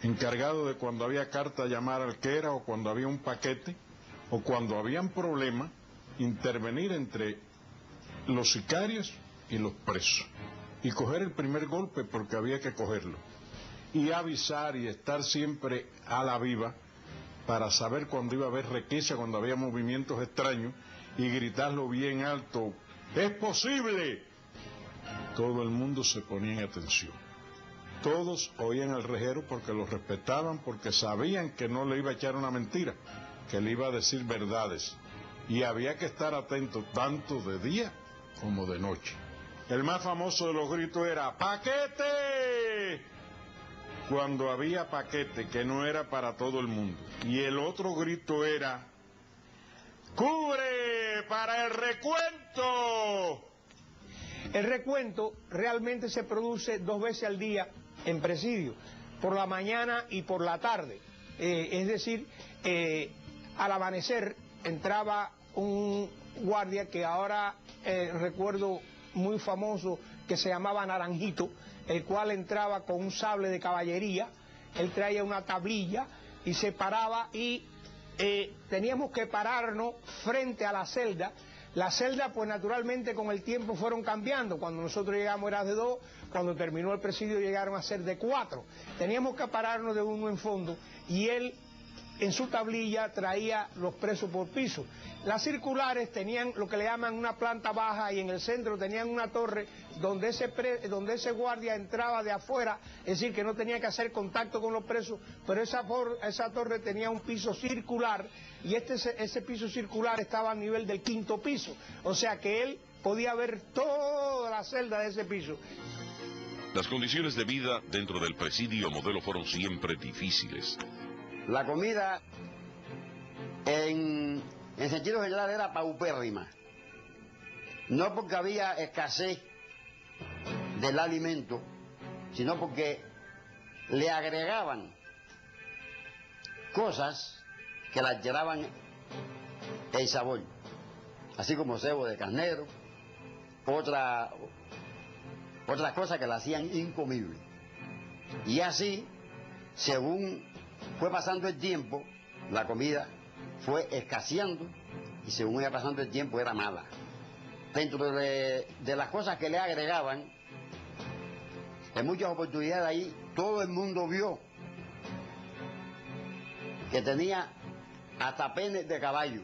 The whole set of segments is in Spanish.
encargado de cuando había carta llamar al que era, o cuando había un paquete, o cuando habían problemas, intervenir entre los sicarios y los presos, y coger el primer golpe porque había que cogerlo, y avisar y estar siempre a la viva para saber cuando iba a haber requisa, cuando había movimientos extraños, y gritarlo bien alto: ¡es posible! Todo el mundo se ponía en atención. Todos oían al rejero porque lo respetaban, porque sabían que no le iba a echar una mentira, que le iba a decir verdades, y había que estar atento tanto de día como de noche. El más famoso de los gritos era ¡paquete!, cuando había paquete que no era para todo el mundo, y el otro grito era ¡cubre para el recuento! El recuento realmente se produce 2 veces al día en presidio, por la mañana y por la tarde. Es decir, al amanecer entraba un guardia que ahora recuerdo muy famoso, que se llamaba Naranjito, el cual entraba con un sable de caballería. Él traía una tablilla y se paraba, y teníamos que pararnos frente a la celda. Las celdas, pues naturalmente con el tiempo fueron cambiando. Cuando nosotros llegamos era de 2, cuando terminó el presidio llegaron a ser de 4. Teníamos que pararnos de uno en fondo, y él en su tablilla traía los presos por piso. Las circulares tenían lo que le llaman una planta baja, y en el centro tenían una torre donde ese guardia entraba de afuera, es decir, que no tenía que hacer contacto con los presos, pero esa torre tenía un piso circular, y ese piso circular estaba a nivel del 5º piso, o sea que él podía ver toda la celda de ese piso. Las condiciones de vida dentro del presidio Modelo fueron siempre difíciles. La comida, en sentido general, era paupérrima. No porque había escasez del alimento, sino porque le agregaban cosas que le alteraban el sabor, así como cebo de carnero, otras cosas que la hacían incomible. Y así, según fue pasando el tiempo, la comida fue escaseando, y según iba pasando el tiempo era mala. Dentro de las cosas que le agregaban, en muchas oportunidades ahí todo el mundo vio que tenía hasta penes de caballo.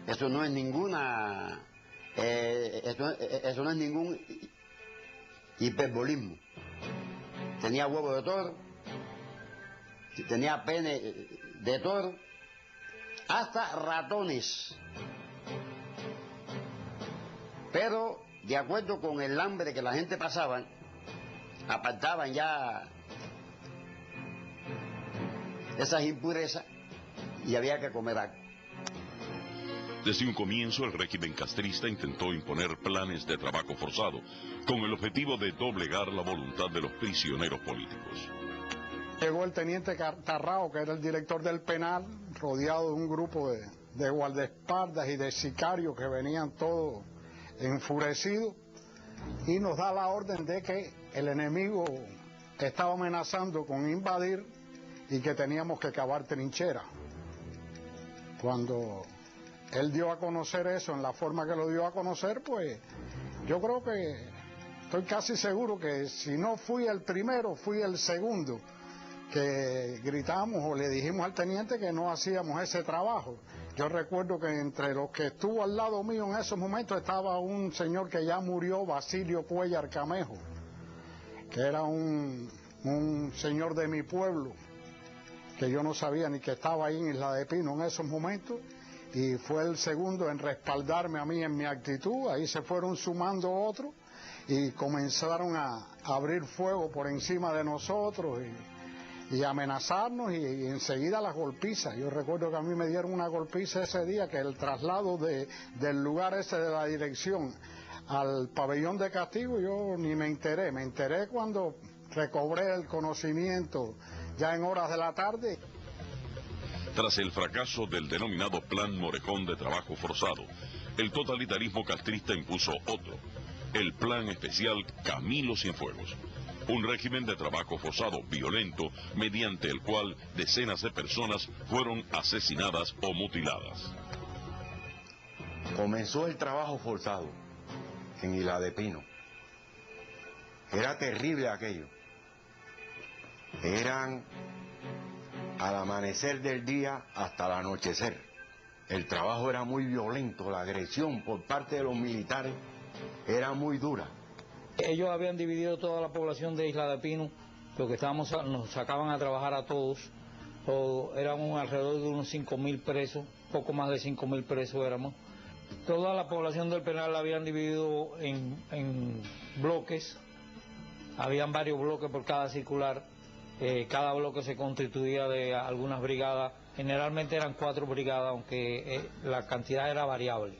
Eso no es ninguna, eso no es ningún hiperbolismo. Tenía huevo de toro, tenía pene de toro, hasta ratones. Pero de acuerdo con el hambre que la gente pasaba, apartaban ya esas impurezas y había que comer algo. Desde un comienzo, el régimen castrista intentó imponer planes de trabajo forzado, con el objetivo de doblegar la voluntad de los prisioneros políticos. Llegó el teniente Carrao, que era el director del penal, rodeado de un grupo de guardaespaldas y de sicarios que venían todos enfurecidos, y nos da la orden de que el enemigo estaba amenazando con invadir y que teníamos que cavar trincheras. Cuando él dio a conocer eso en la forma que lo dio a conocer, pues yo creo que, estoy casi seguro que si no fui el primero, fui el segundo que gritamos o le dijimos al teniente que no hacíamos ese trabajo. Yo recuerdo que entre los que estuvo al lado mío en esos momentos estaba un señor que ya murió, Basilio Cuellar Camejo, que era un señor de mi pueblo, que yo no sabía ni que estaba ahí en Isla de Pino en esos momentos, y fue el segundo en respaldarme a mí en mi actitud. Ahí se fueron sumando otros y comenzaron a abrir fuego por encima de nosotros y amenazarnos, y enseguida las golpizas. Yo recuerdo que a mí me dieron una golpiza ese día, que el traslado del lugar ese de la dirección al pabellón de castigo, yo ni me enteré cuando recobré el conocimiento ya en horas de la tarde. Tras el fracaso del denominado Plan Morejón de trabajo forzado, el totalitarismo castrista impuso otro, el Plan Especial Camilo Cienfuegos. Un régimen de trabajo forzado violento mediante el cual decenas de personas fueron asesinadas o mutiladas. Comenzó el trabajo forzado en Isla de Pino. Era terrible aquello. Eran al amanecer del día hasta el anochecer. El trabajo era muy violento, la agresión por parte de los militares era muy dura. Ellos habían dividido toda la población de Isla de Pino, lo que nos sacaban a trabajar a todos, éramos alrededor de unos 5.000 presos, poco más de 5.000 presos éramos. Toda la población del penal la habían dividido en bloques, habían varios bloques por cada circular, cada bloque se constituía de algunas brigadas, generalmente eran 4 brigadas, aunque la cantidad era variable.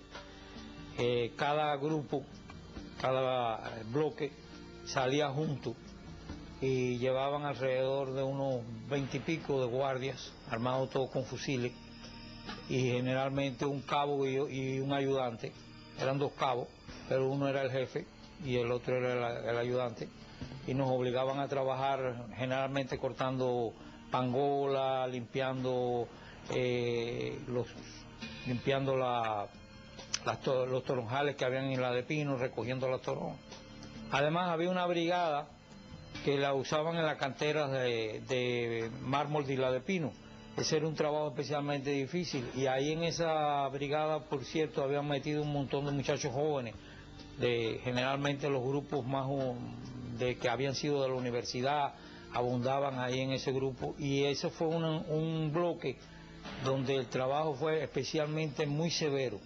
Cada grupo, cada bloque salía junto y llevaban alrededor de unos 20 y pico de guardias, armados todos con fusiles, y generalmente un cabo y un ayudante. Eran 2 cabos, pero uno era el jefe y el otro era el ayudante, y nos obligaban a trabajar generalmente cortando pangola, limpiando los toronjales que habían en Isla de Pino, recogiendo las toronjas. Además había una brigada que la usaban en las canteras de mármol de Isla de Pino. Ese era un trabajo especialmente difícil, y ahí en esa brigada, por cierto, habían metido un montón de muchachos jóvenes, generalmente los grupos más que habían sido de la universidad, abundaban ahí en ese grupo, y ese fue un bloque donde el trabajo fue especialmente muy severo.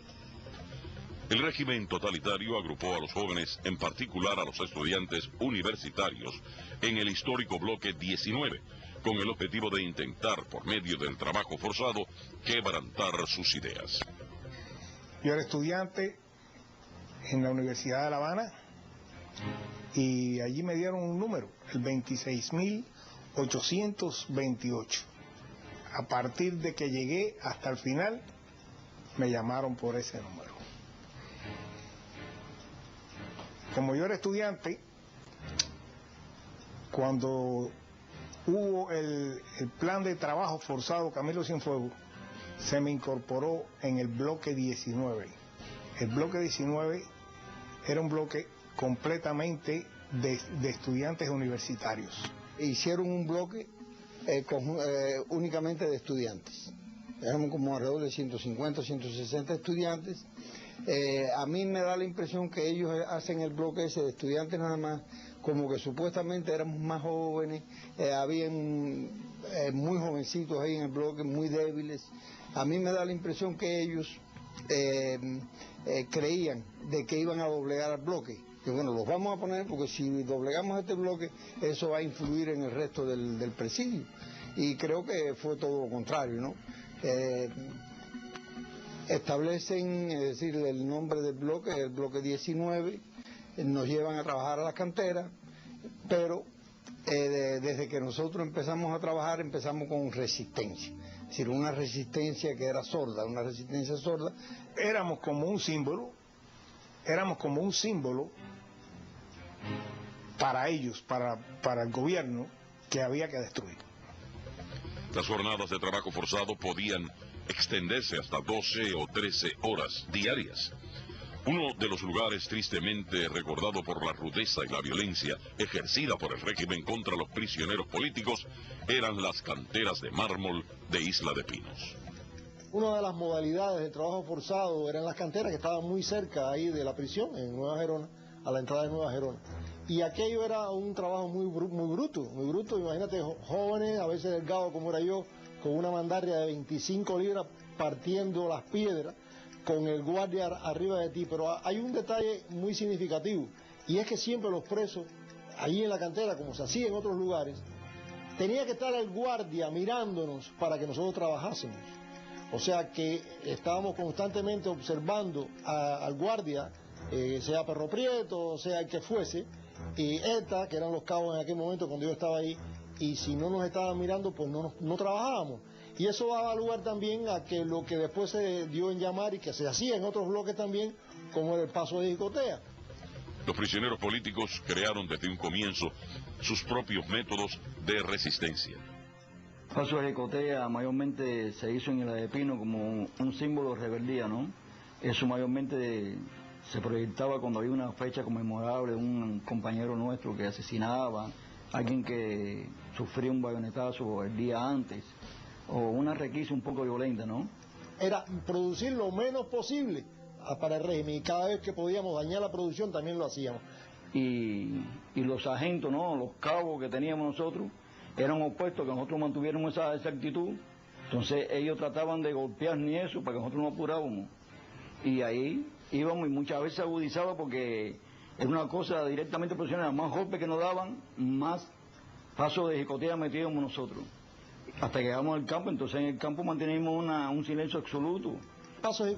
El régimen totalitario agrupó a los jóvenes, en particular a los estudiantes universitarios, en el histórico bloque 19, con el objetivo de intentar, por medio del trabajo forzado, quebrantar sus ideas. Yo era estudiante en la Universidad de La Habana y allí me dieron un número, el 26.828. A partir de que llegué hasta el final, me llamaron por ese número. Como yo era estudiante, cuando hubo el plan de trabajo forzado Camilo Cienfuegos, se me incorporó en el bloque 19. El bloque 19 era un bloque completamente de estudiantes universitarios. Hicieron un bloque únicamente de estudiantes. Éramos como alrededor de 150, 160 estudiantes. A mí me da la impresión que ellos hacen el bloque ese de estudiantes nada más, como que supuestamente éramos más jóvenes, habían muy jovencitos ahí en el bloque, muy débiles. A mí me da la impresión que ellos creían de que iban a doblegar al bloque, que bueno, los vamos a poner porque si doblegamos este bloque, eso va a influir en el resto del presidio. Y creo que fue todo lo contrario, ¿no? Establecen, es decir, el nombre del bloque, el bloque 19, nos llevan a trabajar a las canteras, pero desde que nosotros empezamos a trabajar, empezamos con resistencia, es decir, una resistencia que era sorda, una resistencia sorda. Éramos como un símbolo para ellos, para el gobierno, que había que destruir. Las jornadas de trabajo forzado podían extenderse hasta 12 o 13 horas diarias. Uno de los lugares tristemente recordado por la rudeza y la violencia ejercida por el régimen contra los prisioneros políticos eran las canteras de mármol de Isla de Pinos. Una de las modalidades de trabajo forzado eran las canteras que estaban muy cerca ahí de la prisión, en Nueva Gerona, a la entrada de Nueva Gerona. Y aquello era un trabajo muy bruto, imagínate, jóvenes, a veces delgados como era yo, con una mandarria de 25 libras partiendo las piedras, con el guardia arriba de ti. Pero hay un detalle muy significativo, y es que siempre los presos, allí en la cantera, como se hacía en otros lugares, tenía que estar el guardia mirándonos para que nosotros trabajásemos. O sea que estábamos constantemente observando al guardia, sea Perro Prieto, sea el que fuese, y ETA, que eran los cabos en aquel momento cuando yo estaba ahí, y si no nos estaban mirando, pues no trabajábamos. Y eso daba lugar también a que lo que después se dio en llamar y que se hacía en otros bloques también, como era el paso de Jicotea. Los prisioneros políticos crearon desde un comienzo sus propios métodos de resistencia. Paso de Jicotea mayormente se hizo en Isla de Pino como un símbolo de rebeldía, ¿no? Eso mayormente se proyectaba cuando había una fecha conmemorable, un compañero nuestro que asesinaba, alguien que sufría un bayonetazo el día antes, o una requisa un poco violenta, ¿no? Era producir lo menos posible para el régimen, y cada vez que podíamos dañar la producción también lo hacíamos. Y los sargentos, ¿no? Los cabos que teníamos nosotros, eran opuestos, que nosotros mantuviéramos esa actitud. Entonces ellos trataban de golpear ni eso para que nosotros no apurábamos. Y ahí íbamos y muchas veces se agudizaba porque era una cosa directamente profesional. Más golpes que nos daban, más pasos de jicotea metíamos nosotros. Hasta que llegamos al campo, entonces en el campo manteníamos un silencio absoluto. Pasos de